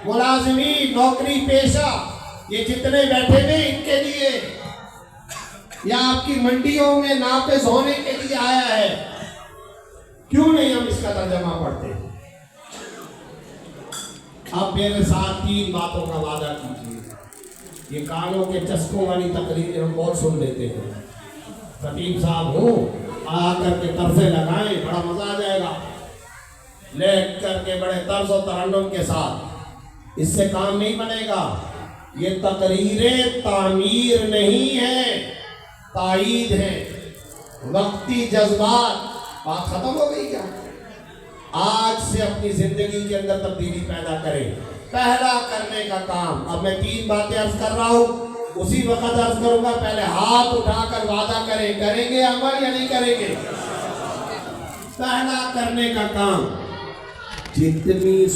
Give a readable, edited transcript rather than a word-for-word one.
मुलाजिमी, नौकरी पेशा, ये जितने बैठे हुए इनके लिए, या आपकी मंडियों में नाफिज होने के लिए आया है। क्यों नहीं हम इसका तर्जमा पढ़ते? अब मेरे साथ 3 बातों का वादा कीजिए। ये कानों के चस्कों वाली तकरीरें हम बहुत सुन लेते हैं। खतीब साहब हो, आकर के तरसे लगाएं, बड़ा मजा आ जाएगा, लेट करके बड़े तर्ज और तरन्नुम के साथ। इससे काम नहीं बनेगा। ये तकरीरें तामीर नहीं है, ताईद है। वक्ती जज्बात, बात खत्म हो गई क्या? आज से अपनी जिंदगी के अंदर तब्दीली पैदा करें। पहला करने का काम, अब मैं 3 बातें अर्ज कर रहा हूँ, उसी वक्त अर्ज करूंगा। पहले हाथ उठाकर वादा करें, करेंगे अमल या नहीं करेंगे? पहला करने का काम, जितनी